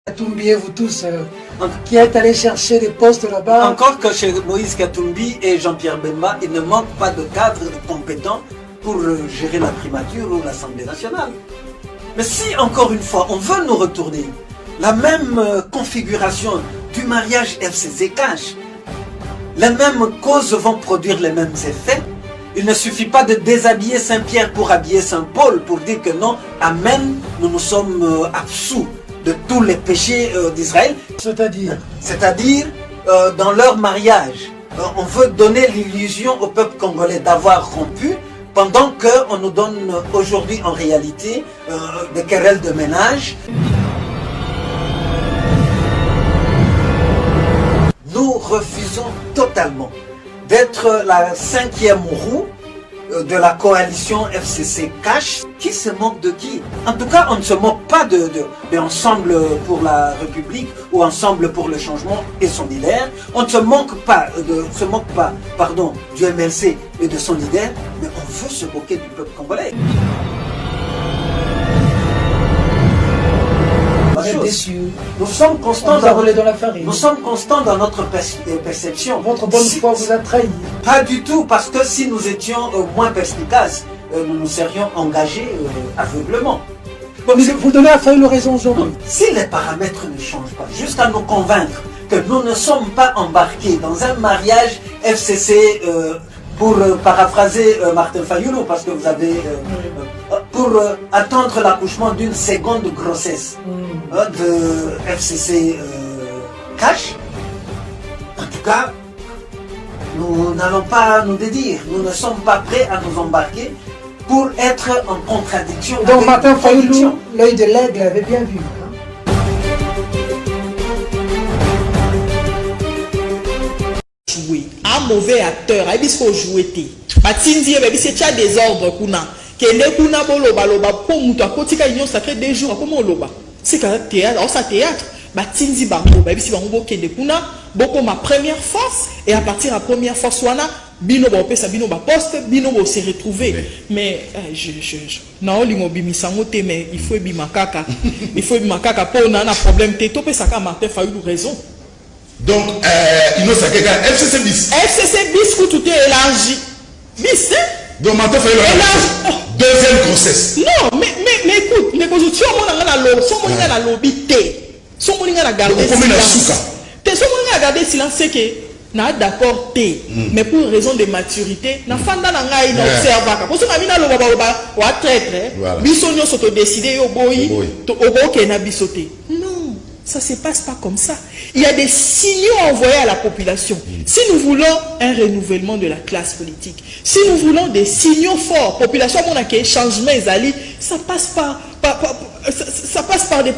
Katumbi et vous tous, qui êtes allés chercher des postes là-bas. Encore que chez Moïse Katumbi et Jean-Pierre Bemba, il ne manque pas de cadres compétents pour gérer la primature ou l'Assemblée nationale. Mais si, encore une fois, on veut nous retourner la même configuration du mariage FCC-Cash, les mêmes causes vont produire les mêmes effets. Il ne suffit pas de déshabiller Saint-Pierre pour habiller Saint-Paul, pour dire que non, amen, nous nous sommes absous de tous les péchés d'Israël. C'est-à-dire dans leur mariage. On veut donner l'illusion au peuple congolais d'avoir rompu, pendant qu'on nous donne aujourd'hui en réalité des querelles de ménage. Nous refusons totalement d'être la 5e roue de la coalition FCC-Cash. Qui se moque de qui? En tout cas, on ne se moque pas de Ensemble pour la République ou Ensemble pour le changement et son leader. On ne se moque pas, du MLC et de son leader, mais on veut se moquer du peuple congolais. Nous sommes constants dans notre perception. Votre bonne foi vous a trahi. Pas du tout, parce que si nous étions moins perspicaces, nous nous serions engagés aveuglement. Mais vous donnez à Fayulu raison aujourd'hui. Si les paramètres ne changent pas, jusqu'à nous convaincre que nous ne sommes pas embarqués dans un mariage FCC, pour paraphraser Martin Fayulu, parce que vous avez... pour attendre l'accouchement d'une seconde grossesse de FCC Cash, en tout cas, nous n'allons pas nous dédire. Nous ne sommes pas prêts à nous embarquer pour être en contradiction. Donc Martin Fayulu, l'œil de l'aigle avait bien vu. Jouer. Un mauvais acteur, il faut jouer. Batindi, c'est un désordre. Kende kuna boloba loba po muto akotika union sacrée des jours comme loba c'est quand théâtre alors ça théâtre batindi bango ba bisi bango kende kuna boko ma première force et à partir de la première force wana bino ba pesa bino ba poste bino bo se retrouver mais na olingo bimisango te mais il faut bimakaka il faut bimakaka po na problème te to pesa ka Martin Fayulu raison donc union sacrée FCC bis ku tout est élargi bis donc Martin Fayulu deuxième grossesse. Non, mais écoute, les constitutions, on a la lobby T. Si on a gardé silence, c'est que n'a d'accord T. Mais pour raison de maturité, n'a fanda n'a ngai n'a observa. Parce que amina loba ou à traître, bisonyo s'auto décider au boy, au boy n'a bisoté. Non, ça se passe pas comme ça. Il y a des signaux envoyés à la population. Si nous voulons un renouvellement de la classe politique, si nous voulons des signaux forts, population, on a qu'un changement, ça passe par des